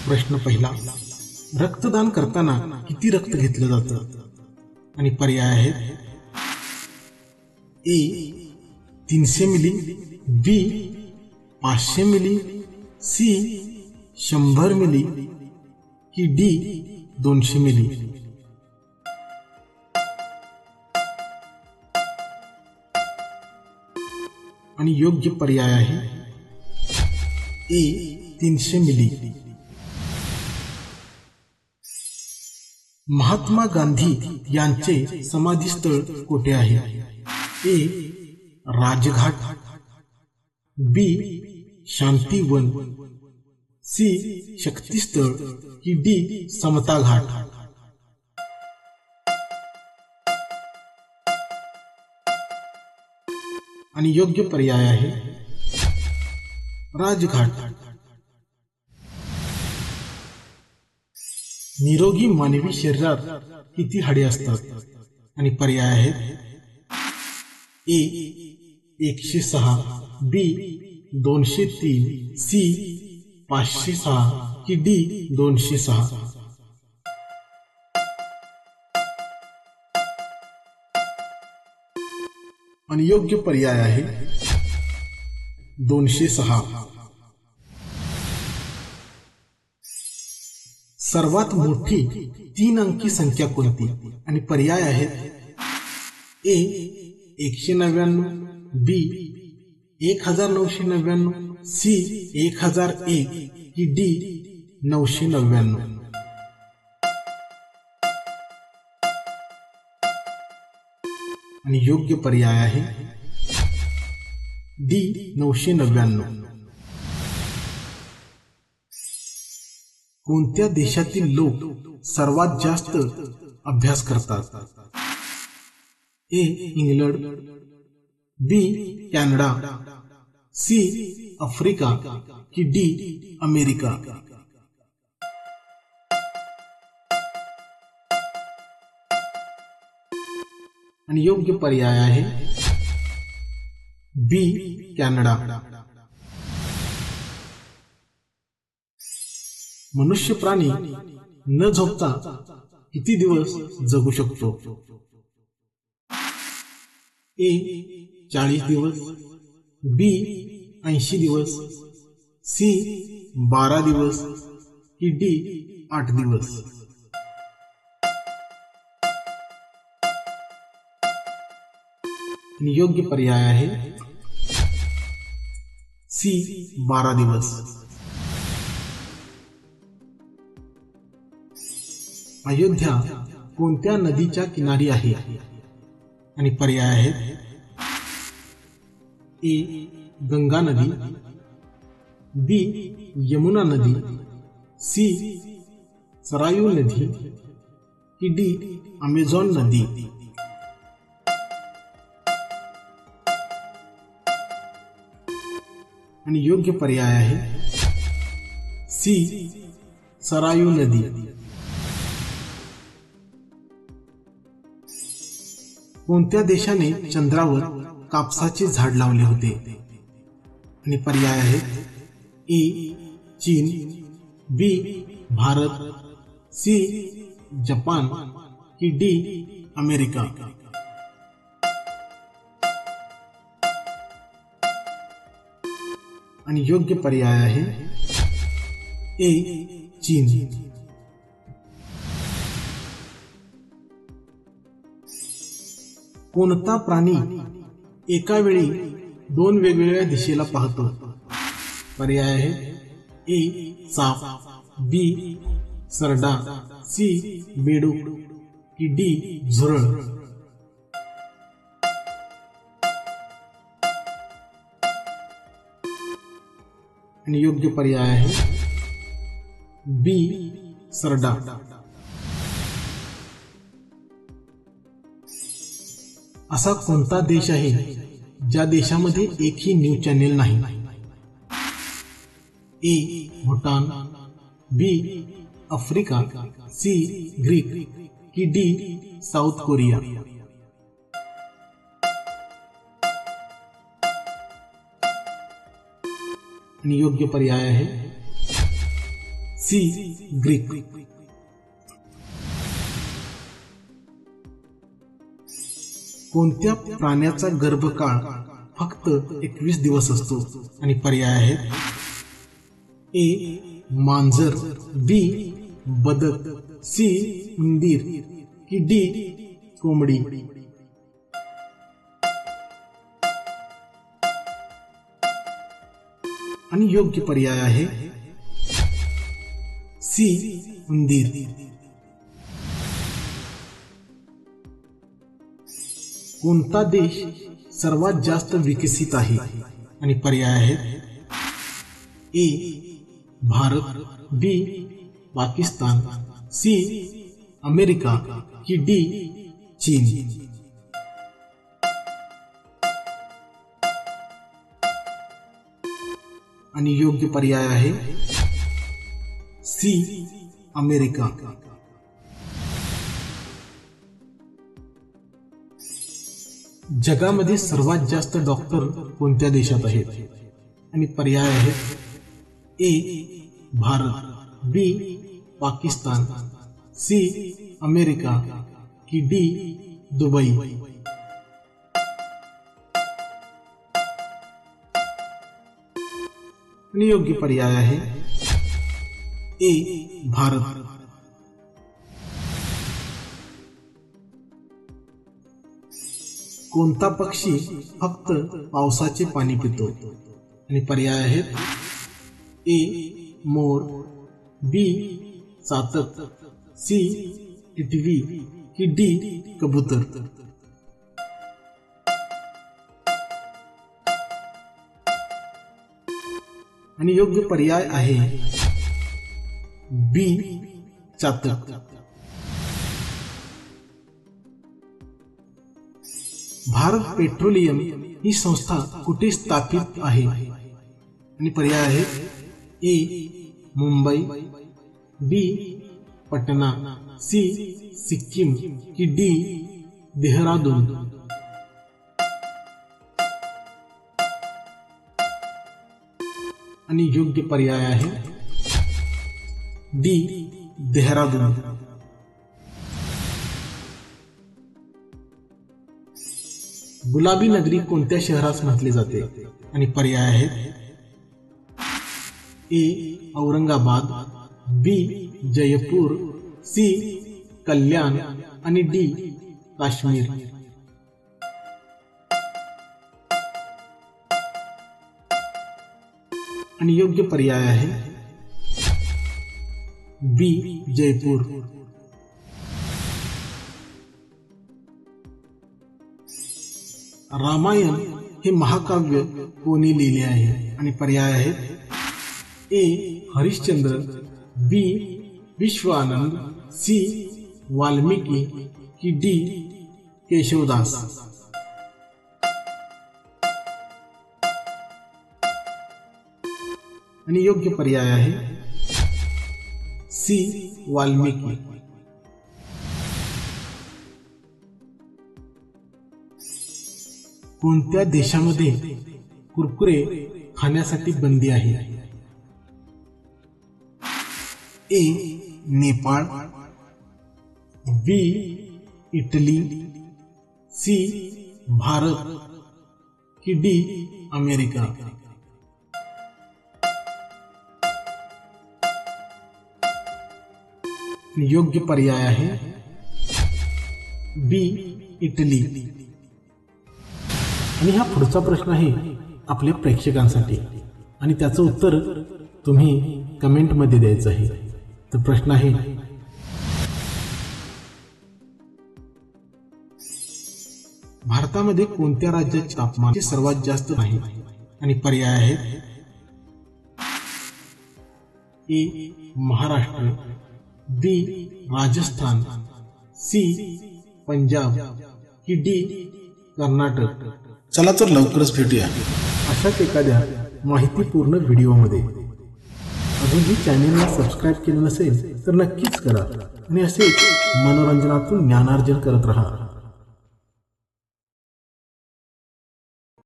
प्रश्न पहिला, रक्तदान करताना किती रक्त घेतलं जातं? आणि पर्याय आहेत ए 300 मिली, बी 500 मिली, सी 100 मिली की डी 200 मिली. आणि योग्य पर्याय आहे ए 300 मिली. महात्मा गांधी यांचे समाधीस्थळ कुठे आहे? ए राजघाट, बी शांतीवन, सी शक्तिस्थळ की डी समता घाट. आणि योग्य पर्याय आहे राजघाट. निरोगी मानवी शरीरात किती हाडे असतात? आणि पर्याय आहेत ए 106, बी 203, सी 506 की डी 206. आणि योग्य पर्याय आहे 206. सर्वात मोठी 3 अंकी संख्या कोणती? आणि पर्याय आहेत ए 199, बी 1999, सी 1001 की डी 999. आणि योग्य पर्याय आहे डी 999. कोणत्या देशातील लोक सर्वात जास्त अभ्यास करतात? ए इंग्लंड, बी कॅनडा, सी आफ्रिका की डी अमेरिका. आणि योग्य पर्याय आहे बी कॅनडा. मनुष्य प्राणी न झोपता किती दिवस जगू शकतो? ए 40 दिवस, बी 80 दिवस, सी 12 दिवस की डी 8 दिवस. आणि योग्य पर्याय आहे सी 12 दिवस. अयोध्या कोणत्या नदीच्या किनारी आहे? आणि पर्याय आहेत ए गंगा नदी, बी यमुना नदी, सी सरायू नदी की डी अमेझॉन नदी. आणि योग्य पर्याय आहे सी सरायू नदी. कोणत्या देशाने चंद्रावर कापसाचे झाड लावले होते? आणि पर्याय आहेत ए चीन, बी भारत, सी जपान की डी अमेरिका. आणि योग्य पर्याय आहे ए चीन. कोणता प्राणी एका वेळी 2 वेगवेगळ्या दिशेला पाहतो? पर्याय आहे ए साप, बी सरडा, सी बेडूक की डी झुरळ. आणि योग्य पर्याय आहे बी सरडा. असा कोणता देश आहे ज्या देशामध्ये एकही न्यूज चॅनेल नाही? ए भूटान, बी आफ्रिका, सी ग्रीक की डी साऊथ कोरिया. आणि योग्य पर्याय आहे सी ग्रीक. कोणत्या प्राण्याचा गर्भकाळ फक्त 21 दिवस असतो? आणि पर्याय आहेत ए मांजर, बी बदक, सी उंदीर की डी कोंबडी. आणि योग्य पर्याय आहे सी उंदीर. कोणता देश सर्वात जास्त विकसित आहे? आणि पर्याय आहेत ए भारत, बी पाकिस्तान, सी अमेरिका की डी चीन. आणि योग्य पर्याय आहे सी अमेरिका. जगामध्ये सर्वात जास्त डॉक्टर कोणत्या देशात आहेत? आणि पर्याय आहेत ए भारत, बी पाकिस्तान, सी अमेरिका की डी दुबई. आणि योग्य पर्याय आहे ए भारत. कोणता पक्षी फक्त पावसाचे पाणी पितो? आणि पर्याय आहेत ए मोर, बी चातक, सी टिटवी की डी कबूतर. आणि योग्य पर्याय आहे बी चातक. भारत पेट्रोलियम ही संस्था कुठे स्थापित आहे? आणि पर्याय आहेत ए मुंबई, बी पटना, सी सिक्कीम की डी देहरादून. आणि योग्य पर्याय आहे डी देहरादून. गुलाबी नगरी कोणत्या शहरास म्हटले जाते? आणि पर्याय आहेत ए औरंगाबाद, बी जयपूर, सी कल्याण आणि डी काश्मीर. आणि योग्य पर्याय आहे बी जयपूर. रामायण हे महाकाव्य कोणी लिहिले आहे? आणि पर्याय आहेत ए हरिश्चंद्र, बी विश्वानंद, सी वाल्मिकी की डी केशवदास. आणि योग्य पर्याय आहे सी वाल्मिकी. कोणत्या देशामध्ये कुरकुरे खाण्यासाठी बंदी आहे? ए नेपाळ, बी इटली, सी भारत की डी अमेरिका. योग्य पर्याय आहे बी इटली. आणि हा पुढचा प्रश्न आहे आपल्या प्रेक्षकांसाठी आणि त्याचं उत्तर तुम्ही कमेंटमध्ये द्यायचं आहे. तर प्रश्न आहे भारतामध्ये कोणत्या राज्याचे तापमान सर्वात जास्त आहे? आणि पर्याय आहेत ए महाराष्ट्र, बी राजस्थान, सी पंजाब की डी कर्नाटक. चला तर लवकरच भेटूया अशाच एखाद्या माहितीपूर्ण व्हिडिओमध्ये. अजूनही चॅनेलला सबस्क्राईब केलं नसेल तर नक्कीच करा आणि असे मनोरंजनातून ज्ञानार्जन करत राहा.